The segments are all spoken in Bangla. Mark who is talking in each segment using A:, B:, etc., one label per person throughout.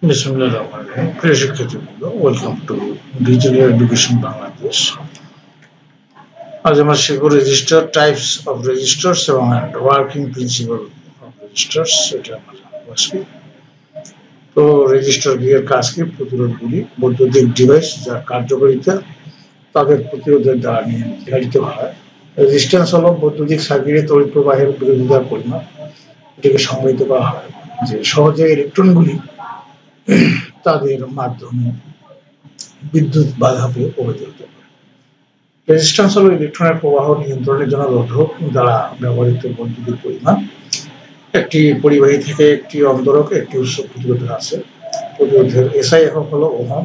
A: বিসমিল্লাহিররহমানিররহিম। প্রিয় শিক্ষার্থীবৃন্দ, welcome to digital education Bangladesh. আজ আমরা শিখব রেজিস্টার, টাইপস অফ রেজিস্টার্স এবং ওয়ার্কিং প্রিন্সিপাল অফ রেজিস্টার্স। এটা আমরা জানবো আজকে। তো রেজিস্টার এর কাজ কি? প্রতিরোধগুলি বৈদ্যুতিক ডিভাইস যার কার্যকারিতা তাদের প্রতিরোধের দ্বারা নির্ধারিত হয়। রেজিস্ট্যান্স হলো বৈদ্যুতিক সার্কিটে তড়িৎ প্রবাহের বিরোধিতার পরিমাপ। এটিকে সংজ্ঞায়িত করা হয় যে সহজে ইলেকট্রনগুলি তাদের মাধ্যমে বিদ্যুৎ বাধা পেয়ে প্রবাহিত হতে পারে। রেজিস্ট্যান্স হলো ইলেকট্রনের প্রবাহ নিয়ন্ত্রণের জন্য রোধক দ্বারা ব্যবহৃত বৈদ্যুতিক পরিমাপ। একটি পরিবাহী থেকে একটি অন্তরক একটি উৎস প্রতিরোধ আছে। প্রতিরোধের এসআই একক হলো ওহম।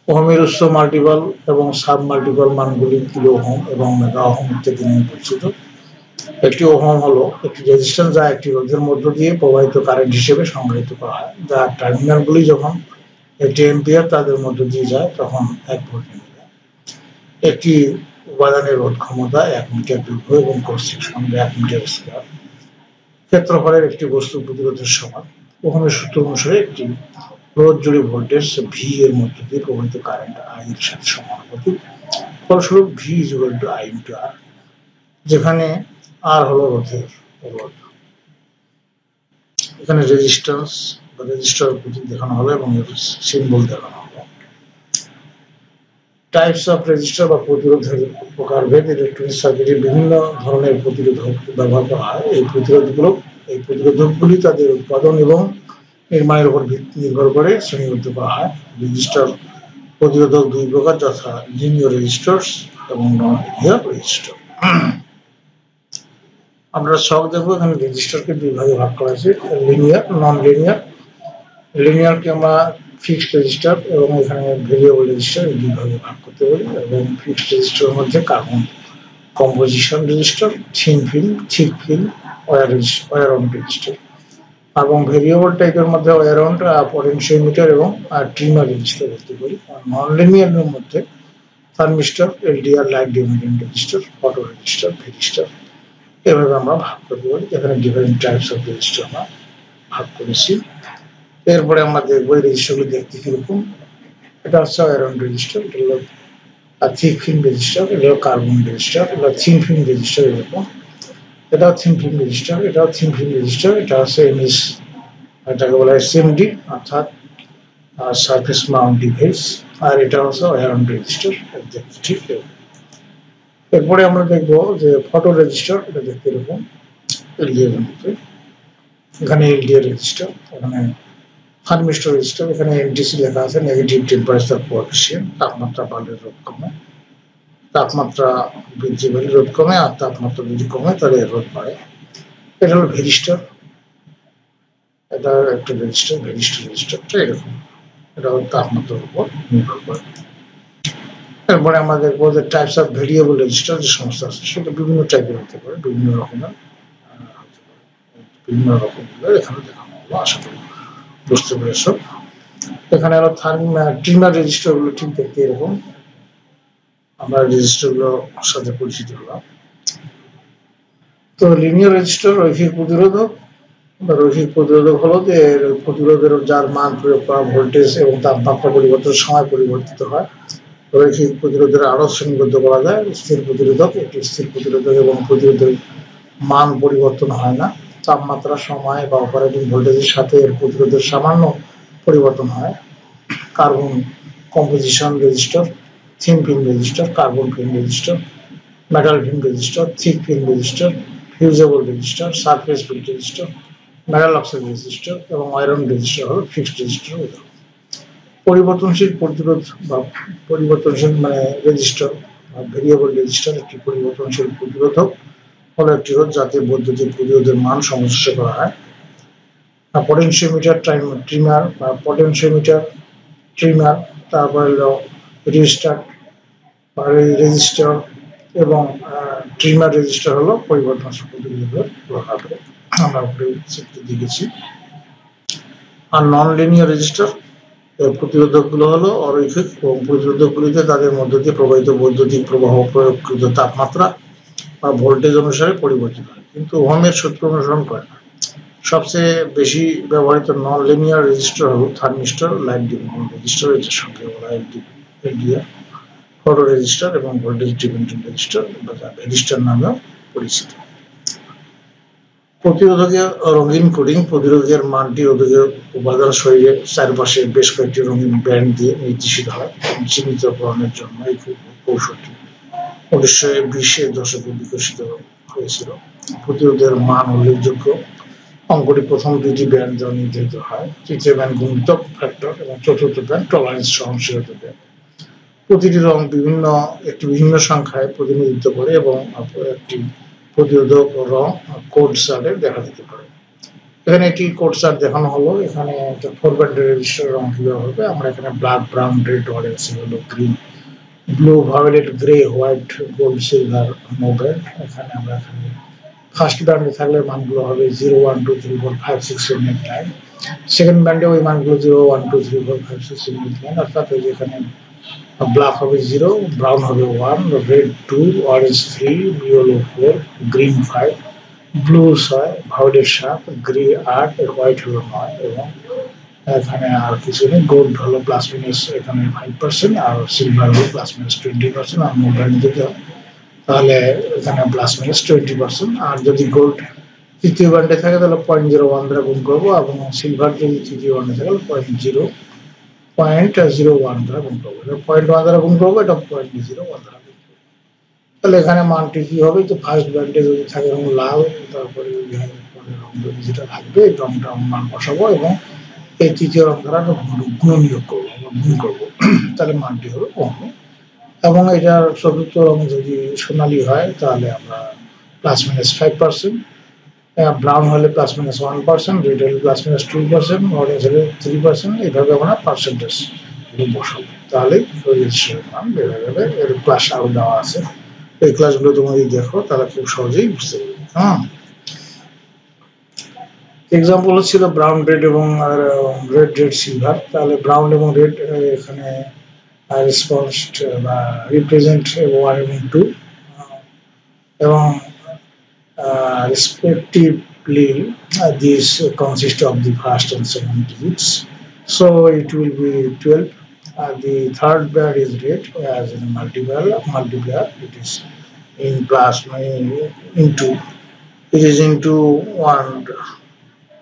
A: ওহমের উৎস মাল্টিপল এবং সাব মাল্টিপল মানগুলি কিলো ওহম এবং মেগা ওহম ইত্যাদি নামে পরিচিত। একটি ওহম হলো একটি রেজিস্ট্যান্স যা একটি রোধের মধ্য দিয়ে প্রবাহিত কারেন্ট হিসেবে সংজ্ঞায়িত করা হয়, যার টার্মিনালগুলি যখন একটি এম্পিয়ার তাদের মধ্য দিয়ে যায় তখন 1 ভোল্ট নেমে যায়। একটি উপাদানের রোধ ক্ষমতা 1 মিটার দৈর্ঘ্য এবং ক্রস সেকশন 1 মিটার স্কয়ার। ক্ষেত্রফলের একটি বস্তু প্রতিরোধের সমান। ওহমের সূত্র অনুসারে একটি রোধ জুড়ে ভোল্টেজ ভি এর মধ্য দিয়ে প্রবাহিত কারেন্ট আই এর সাথে সমানুপাতিক। ফলস্বরূপ V equal to I into R, যেখানে আর হলো রোধের রোধ। এখানে রেজিস্ট্যান্স বা রেজিস্টার প্রতীক দেখানো হলো এবং এর সিম্বল দেখানো হলো। টাইপস অফ রেজিস্টার বা প্রতিরোধের প্রকারভেদ। ইলেকট্রনিক সার্কিটে বিভিন্ন ধরনের প্রতিরোধক ব্যবহার করা হয়। এই প্রতিরোধকগুলি তাদের উৎপাদন এবং নির্মাণের উপর নির্ভর করে শ্রেণীবদ্ধ করা হয়। রেজিস্টার প্রতিরোধক 2 প্রকার, যথা লিনিয়ার রেজিস্টার্স এবং নন লিনিয়ার রেজিস্টার। আমরা সব দেখবো এখানে রেজিস্টারকে 2 ভাগে ভাগ করা আছে, লিনিয়ার, নন লিনিয়ার। লিনিয়ারকে আমরা ফিক্সড রেজিস্টার এবং এখানে ভেরিয়েবল রেজিস্টার এই 2 ভাগে ভাগ করতে পারি। এবং ফিক্সড রেজিস্টারের মধ্যে carbon composition resistor, thin film, thick film, wire wound resistor. এবং ভেরিয়েবল টাইপের মধ্যে ওয়্যার অন, পটেনশিওমিটার এবং ট্রিমার রেজিস্টার বলতে পারি। আর নন লিনিয়ারের মধ্যে thermistor, LDR, light dependent resistor, photo resistor, varistor, এভাবে আমরা ভাগ করতে পারি। এখানে ডিফারেন্ট টাইপস অফ রেজিস্টার আমরা ভাগ করেছি। এরপরে আমরা দেখবো এই রেজিস্টারগুলো দেখতে কিরকম। এটা হচ্ছে ওয়্যার অন রেজিস্টার, এটা হলো থিক ফিল্ম রেজিস্টার, এটা হলো কার্বন রেজিস্টার, এটা থিন ফিল্ম রেজিস্টার এরকম। এটাও থিন ফিল্ম রেজিস্টার, এটাও থিন ফিল্ম রেজিস্টার। এটা হচ্ছে এমএস, এটাকে বলা হয় সিএমডি অর্থাৎ সারফেস মাউন্ট ডিভাইস। আর এটা হচ্ছে ওয়্যার অন রেজিস্টার, দেখতে ঠিক এরকম। এরপরে আমরা দেখবো যে ফটো রেজিস্টার, এটা দেখতে এরকম এলডিআর এর মধ্যে। এখানে এলডিআর রেজিস্টার, এখানে থার্মিস্টর রেজিস্টার, এখানে এনটিসি লেখা আছে, নেগেটিভ টেম্পারেচার কোএফিসিয়েন্ট, তাপমাত্রা বাড়লে রোধ কমে, তাপমাত্রা বৃদ্ধি পেলে রোধ কমে, আর তাপমাত্রা যদি কমে তাহলে রোধ বাড়ে। এটা হলো ভেরিস্টার, এটা একটা রেজিস্টার, রেজিস্টারটা এরকম, এটা তাপমাত্রার উপর নির্ভর করে। এরপরে আমরা দেখবো যে টাইপস অফ ভেরিয়েবল রেজিস্টার যে সমস্ত আছে সেটা বিভিন্ন টাইপের হতে পারে, বিভিন্ন রকমের এখানে দেখানো হলো। আশা করি বুঝতে পেরেছ। এখানে হলো ট্রিমার রেজিস্টার গুলো ঠিক দেখতে এরকম। আমরা রেজিস্টার গুলোর সাথে পরিচিত হলাম। তো লিনিয়ার রেজিস্টার রৈখিক প্রতিরোধক বা রৈখিক প্রতিরোধক হলো যে প্রতিরোধের যার মান প্রয়োগ করা ভোল্টেজ এবং তাপমাত্রা পরিবর্তনের সময় পরিবর্তিত হয়। রৈখিক প্রতিরোধের আরো শ্রেণীবদ্ধ করা যায়। স্থির প্রতিরোধক, একটি স্থির প্রতিরোধক এবং প্রতিরোধের মান পরিবর্তন হয় না। তাপমাত্রা, সময় বা অপারেটিং ভোল্টেজের সাথে এর প্রতিরোধের সামান্য পরিবর্তন হয়। Carbon composition resistor, thin film resistor, carbon film resistor, metal film resistor, thick film resistor, fusible resistor, surface field resistor, metal oxide resistor এবং আয়রন রেজিস্টার হলো ফিক্সড রেজিস্টার। পরিবর্তনশীল প্রতিরোধ বা পরিবর্তনশীল রেজিস্টার বা ভেরিয়েবল রেজিস্টার একটি পরিবর্তনশীল প্রতিরোধক হলো একটি রোধ যাতে বৈদ্যুতিক প্রতিরোধের মান সামঞ্জস্য করা হয়। পটেনশিওমিটার, ট্রিমার বা পটেনশিওমিটার, ট্রিমার, তারপরে হলো রেজিস্টার রেজিস্টার এবং ট্রিমার রেজিস্টার হলো পরিবর্তনশীল প্রতিরোধের প্রভাবে আমরা দেখেছি। আর নন লিনিয়ার রেজিস্টার প্রতিরোধকগুলো হলো অরৈখিক এবং প্রতিরোধকগুলিতে তাদের মধ্য দিয়ে প্রবাহিত বৈদ্যুতিক প্রবাহ প্রয়োগকৃত তাপমাত্রা বা ভোল্টেজ অনুসারে পরিবর্তিত হয়, কিন্তু ওহমের সূত্র অনুসরণ করে না। সবচেয়ে বেশি ব্যবহৃত নন লিনিয়ার রেজিস্টার হলো থার্মিস্টর, লাইট ডিপেন্ডেন্ট রেজিস্টার, এটার সঙ্গে বলা হয় এলডিআর, ফটো রেজিস্টার এবং ভোল্টেজ ডিপেন্ডেন্ট রেজিস্টার বা রেজিস্টার নামেও পরিচিত। প্রতিরোধকের রঙিন কোডিং, প্রতিরোধকের মানটি রোধকের উপাদান শরীরের চারপাশে বেশ কয়েকটি রঙিন ব্যান্ড দিয়ে নির্দেশিত হয় চিহ্নিতকরণের জন্য। এই কৌশলটি 1920-এর দশকে বিকশিত হয়েছিল। প্রতিরোধের মান উল্লেখযোগ্য অঙ্কটি প্রথম দুইটি ব্যান্ড দ্বারা নির্ধারিত হয়, তৃতীয় ব্যান্ড গুণিতক ফ্যাক্টর এবং চতুর্থ ব্যান্ড টলারেন্স সহনশীলতা ব্যান্ড। প্রতিটি রং একটি ভিন্ন সংখ্যায় প্রতিনিধিত্ব করে এবং একটি প্রতিরোধক রং কোড চার্টে দেখা যেতে পারে। এখানে একটি কোড চার্ট দেখানো হলো। এখানে একটা 4 ব্যান্ডের রেজিস্টার রং কিভাবে হবে। আমরা এখানে black, brown, red, orange, yellow, green, blue, violet, grey, white, gold, silver, no band. এখানে আমরা ফার্স্ট ব্যান্ডে থাকলে মানগুলো হবে 0, 1, 2, 3, 4, 5, 6, 7, 8, 9। সেকেন্ড ব্যান্ডে ওই মানগুলো 0, 1, 2, 3, 4, 5, 6, 7, 8, 9। অর্থাৎ এখানে ব্ল্যাক হবে 0, ব্রাউন হবে 1, red 2, orange 3, yellow 4, green 5, blue 6, violet 7, grey 8, white হলো 9 এবং এখানে আর কিছু নেই। গোল্ড হলো প্লাস মাইনাস এখানে 5% আর সিলভার হলো প্লাস মাইনাস 20%। আর নো ব্যান্ড যদি হয় তাহলে এখানে প্লাস মাইনাস 20%। আর যদি গোল্ড তৃতীয় ব্যান্ডে থাকে তাহলে 0.01 দ্বারা গুণ করবো এবং সিলভার যদি তৃতীয় ব্যান্ডে থাকে 0.01 দ্বারা গুণ করবো। 0.1 দ্বারা গুণ করবো, এটা 0.01 দ্বারা গুণ করবো। তাহলে এখানে মানটি কি হবে, তো ফার্স্ট ব্যান্ডে যদি থাকে লাল, তারপরে যেটা থাকবে এই রংটা মান বসাবো এবং এই তৃতীয় রং দ্বারা গুণ নিয়োগ করবো, গুণ করবো, তাহলে মানটি হলো কম। এবং এটার চতুর্থ রং যদি সোনালি হয় তাহলে আমরা প্লাস মাইনাস 5%, ব্রাউন হলে প্লাস মাইনাস 1%, রেড হলে প্লাস মাইনাস 2%, অরেঞ্জ হলে 3%। এইভাবে আমরা পার্সেন্টেজ বসাবো, তাহলে মান বেড়ে যাবে। এর ক্লাস আরো দেওয়া আছে, এই ক্লাসগুলো তোমরা যদি দেখো তাহলে খুব সহজেই বুঝতে পারবে। এক্সাম্পল ছিল ব্রাউন, রেড এবং রেড, সিলভার। তাহলে ব্রাউন এবং রেড এখানে রেসপন্স বা রিপ্রেজেন্ট 1 এবং 2 এবং respectively these consist of the first and second digits, so it will be 12. The third band is red as in a multiplier. It is in plus into, it is into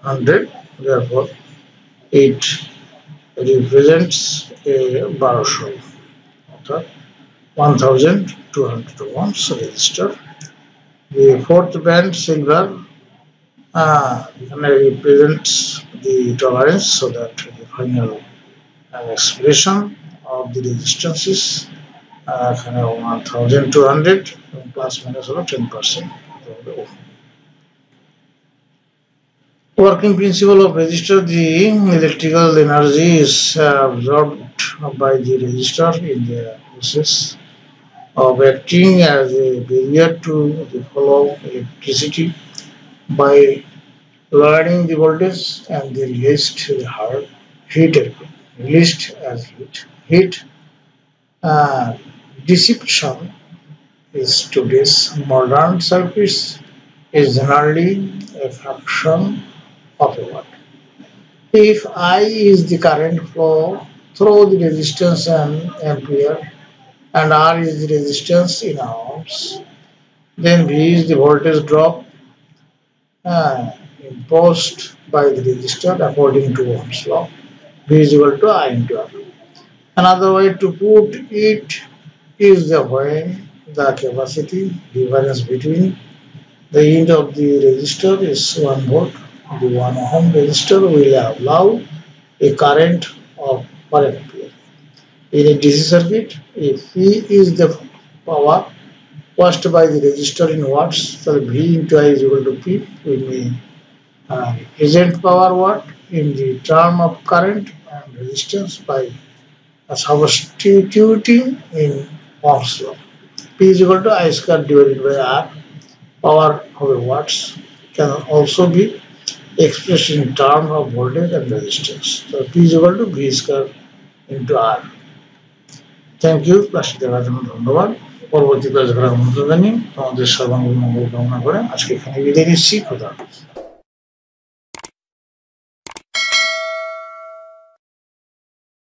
A: 100, therefore it represents a 1200 অর্থাৎ 1200 ohms resistor. The fourth band, silver, represents the tolerance, so that the final expression of the resistance is 1200 plus minus 10%. Working principle of resistor: the electrical energy is absorbed by the resistor in the process of acting as a barrier to the flow of electricity by lowering the voltage, and the released as heat. Dissipation is today's modern circuits is generally a fraction of a watt. If I is the current flow through the resistance and ampere, and R is the resistance in ohms, then V is the voltage drop imposed by the resistor according to Ohm's law. V is equal to I into R. Another way to put it is when the capacity difference between the end of the resistor is 1 volt. The 1 ohm resistor will allow a current of 1 ampere. In a DC circuit, if V is the power passed by the resistor in watts, so V into I is equal to P. We may represent power watt in the term of current and resistance by substituting in Ohm's law. P is equal to I square divided by R. Power of watts can also be expressed in terms of voltage and resistance. So P is equal to V square into R. Thank you. ক্লাসটি দেখার জন্য ধন্যবাদ। পরবর্তী ক্লাস করার আমন্ত্রণ জানিয়ে তোমাদের সর্বাঙ্গীন মঙ্গল কামনা করে আজকে এখানে বিদায় নিচ্ছি। খোদা হাফেজ।